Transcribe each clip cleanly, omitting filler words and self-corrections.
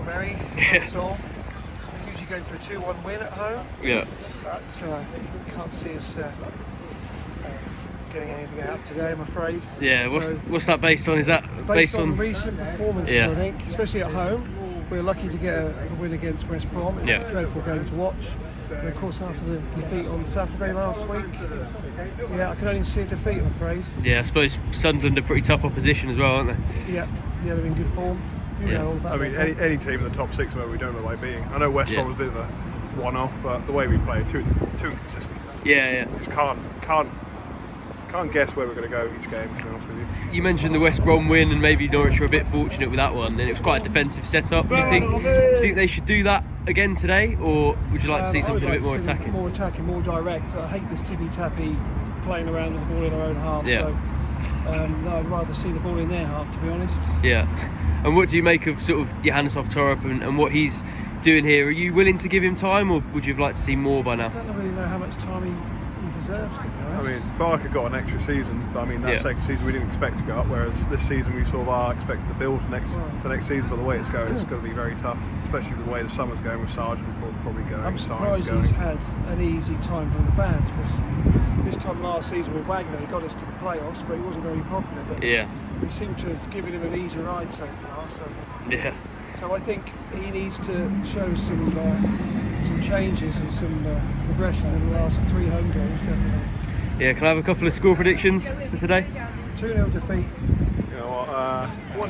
not very. Not at all. We usually go for a 2-1 win at home. Yeah. But can't see us getting anything out today, I'm afraid. Yeah. So, What's that based on? Is that based on recent performances? Yeah. I think, especially at home. We were lucky to get a win against West Brom. It was a dreadful game to watch. And of course, after the defeat on Saturday last week, I can only see a defeat, I'm afraid. Yeah, I suppose Sunderland are pretty tough opposition as well, aren't they? Yeah, they're in good form. I mean, any team in the top six where we don't look like beating. I know West Brom was a bit of a one-off, but the way we play, too inconsistent. Yeah. Just can't guess where we're going to go each game, to be honest with you. You mentioned the West Brom win, and maybe Norwich were a bit fortunate with that one, and it was quite a defensive setup. Do you think they should do that again today, or would you like to see something a bit more attacking? More attacking, more direct. I hate this tippy-tappy playing around with the ball in our own half. Yeah. So no, I'd rather see the ball in their half, to be honest. Yeah. And what do you make of sort of Johannes Torup and what he's doing here? Are you willing to give him time, or would you have liked to see more by now? I don't really know how much time he deserves, to be honest. I mean, felt like I got an extra season, but I mean that second season we didn't expect to go up, whereas this season we sort of are expected to build for next season. But the way it's going, it's going to be very tough, especially with the way the summer's going with Sargent probably going. I'm surprised he's had an easy time from the fans, because this time last season with Wagner he got us to the playoffs, but he wasn't very popular. But we seem to have given him an easy ride so far. So I think he needs to show some changes and some progression in the last 3 home games, definitely. Yeah, can I have a couple of score predictions for today? 2-0 defeat. You know what?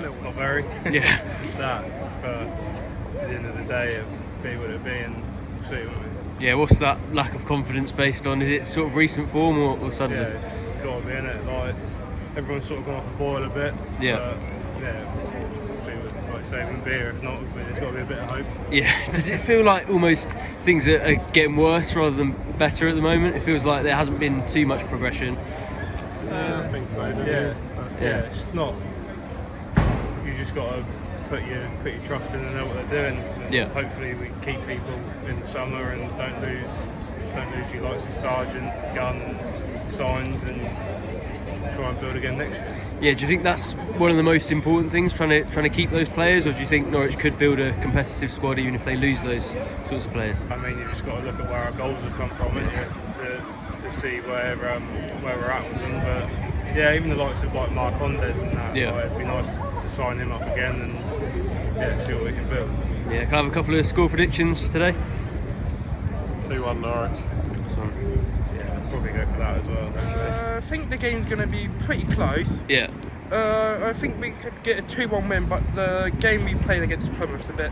1-0. Not very. Yeah. But at the end of the day, it'll be what it'll be, and we'll see, won't we? Yeah, what's that lack of confidence based on? Is it sort of recent form or suddenly? Yeah, it's got to be, innit? Like, everyone's sort of gone off the boil a bit. Yeah. But, like I say, wouldn't be here if not, but there's got to be a bit of hope. Yeah. Does it feel like almost things are getting worse rather than better at the moment? It feels like there hasn't been too much progression. I think so. Yeah. It's not. You just got to put your trust in and know what they're doing. And hopefully we keep people in the summer and don't lose your likes of Sargent, Gunn, Signs, and try and build again next year. Yeah, do you think that's one of the most important things, trying to keep those players, or do you think Norwich could build a competitive squad even if they lose those sorts of players? I mean, you've just got to look at where our goals have come from to see where we're at with them. But yeah, even the likes of like Mark Ondes and that, it'd be nice to sign him up again and see what we can build. Yeah, can I have a couple of score predictions for today? 2-1 Norwich. Yeah, I'll probably go for that as well. I think the game's going to be pretty close. Yeah. I think we could get a 2-1 win, but the game we played against Plymouth's a bit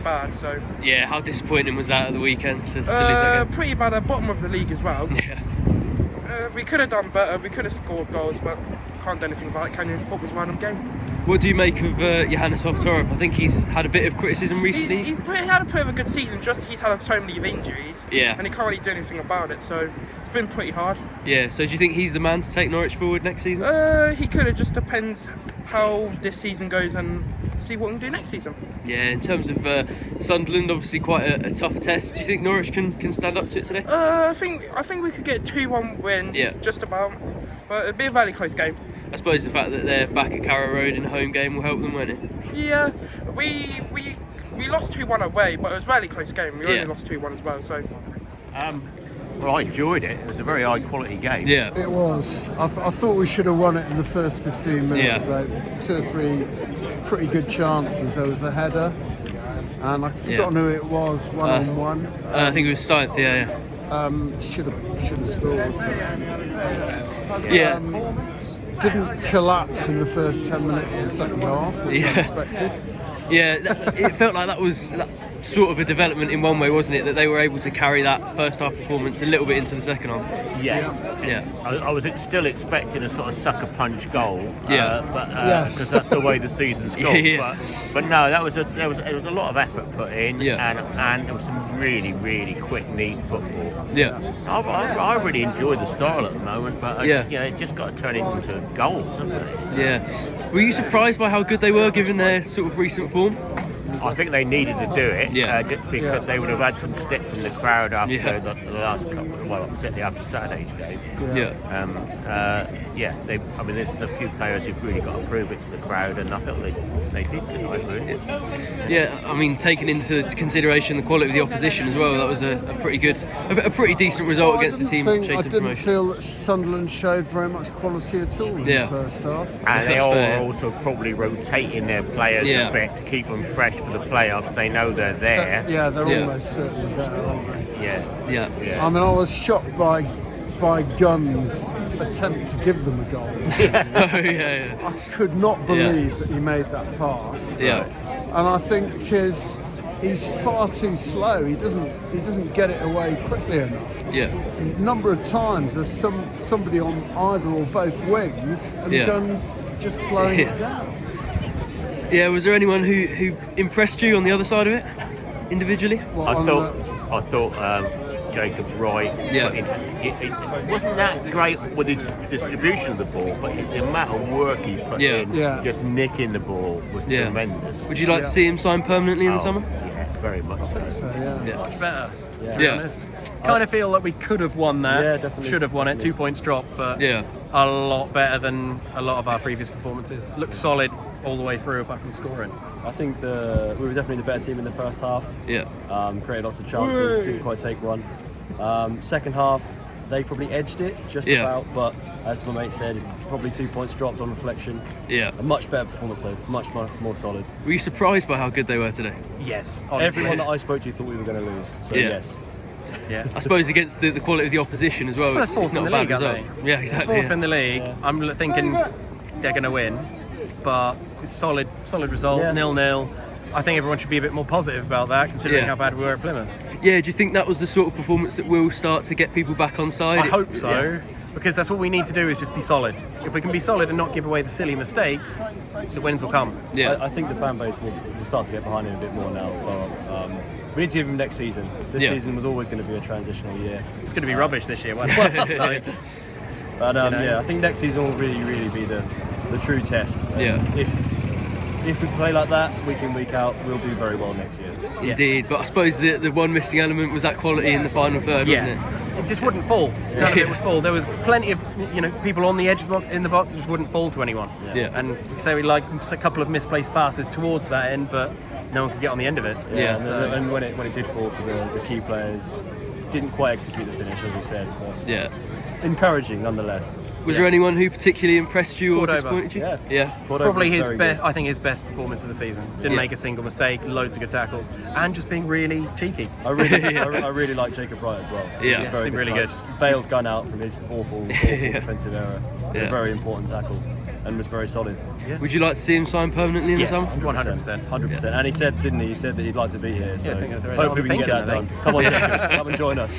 bad. So. Yeah, how disappointing was that at the weekend to lose that game? Pretty bad at the bottom of the league as well. Yeah. We could have done better. We could have scored goals, but can't do anything about it. Can you? Football's a random game. What do you make of Johannes Torup? I think he's had a bit of criticism recently. He had a bit of a good season. Just he's had so many injuries. Yeah. And he can't really do anything about it. So it's been pretty hard. Yeah. So do you think he's the man to take Norwich forward next season? He could have. Just depends how this season goes and see what we can do next season. Yeah. In terms of Sunderland, obviously quite a tough test. Do you think Norwich can stand up to it today? I think we could get a 2-1 win. Yeah. Just about. But it'd be a very close game. I suppose the fact that they're back at Carrow Road in a home game will help them, won't it? Yeah, we lost 2-1 away, but it was a really close game. We only lost 2-1 as well. So. Well, I enjoyed it. It was a very high quality game. Yeah. It was. I thought we should have won it in the first 15 minutes. Yeah. 2 or 3 pretty good chances. There was the header, and I've forgotten who it was. One-on-one. I think it was Sainth. Yeah. Should have scored. Yeah. Didn't collapse in the first 10 minutes of the second half, which I expected. Yeah, it felt like that was sort of a development in one way, wasn't it? That they were able to carry that first half performance a little bit into the second half. Yeah. I was still expecting a sort of sucker punch goal. Because that's the way the season's gone. But no, there was a lot of effort put in, and there was some really, really quick, neat football. Yeah. I really enjoyed the style at the moment, but it just got to turn into goals, hasn't it? Yeah. Were you surprised by how good they were, given their sort of recent form? I think they needed to do it because they would have had some stick from the crowd after the last couple. Well, particularly after Saturday's game. I mean, there's a few players who've really got to prove it to the crowd, and I felt they did tonight. Really. Yeah, I mean, taking into consideration the quality of the opposition as well, that was a pretty good, a pretty decent result against the team chasing promotion. I didn't feel that Sunderland showed very much quality at all in the first half. And they are also probably rotating their players a bit to keep them fresh for the playoffs. They know they're there. They're almost certainly there, aren't they? Yeah. I mean, I was shocked by Gunn's attempt to give them a goal. I could not believe that he made that pass. And I think he's far too slow. He doesn't get it away quickly enough. A number of times there's somebody on either or both wings, and Gunn's just slowing it down. Was there anyone who impressed you on the other side of it, individually? I thought Jacob Wright. It wasn't that great with his distribution of the ball, but the amount of work he put in, just nicking the ball was tremendous. Would you like to see him sign permanently in the summer? Yeah, very much. I think so. Much better. To be honest. Kind of feel that we could have won that. Definitely. Should have won it. 2 points drop, but a lot better than a lot of our previous performances. Looked solid all the way through, apart from scoring. I think we were definitely the better team in the first half. Created lots of chances, didn't quite take one. Second half, they probably edged it just about, but as my mate said, probably 2 points dropped on reflection. A much better performance though, much more solid. Were you surprised by how good they were today? Yes. Everyone that I spoke to thought we were going to lose, so yes. I suppose against the quality of the opposition as well, it's not a bad result. Yeah, exactly. Fourth in the league. I'm thinking they're going to win, but it's solid result, 0-0. I think everyone should be a bit more positive about that, considering how bad we were at Plymouth. Do you think that was the sort of performance that will start to get people back on side? I hope so, because that's what we need to do, is just be solid. If we can be solid and not give away the silly mistakes, the wins will come. I think the fan base will start to get behind him a bit more now. So, we need to give him next season. This season was always going to be a transitional year. It's going to be rubbish this year, won't it? But I think next season will really be the true test. If we play like that week in, week out, we'll do very well next year. Indeed, but I suppose the one missing element was that quality in the final third, wasn't it? It just wouldn't fall. None of it would fall. There was plenty of people on the edge of the box, in the box, just wouldn't fall to anyone. And so we like a couple of misplaced passes towards that end, but no one could get on the end of it. And when it did fall to the key players, didn't quite execute the finish, as we said. But encouraging nonetheless. Was there anyone who particularly impressed you or disappointed you? Probably his best. I think his best performance of the season. Didn't make a single mistake. Loads of good tackles, and just being really cheeky. I really like Jacob Wright as well. He was very really good. Bailed Gunn out from his awful defensive error. A very important tackle, and was very solid. Would you like to see him sign permanently in the summer? 100%. And he said, didn't he? He said that he'd like to be here. So hopefully we can get that done. Come on, Jacob. Come and join us.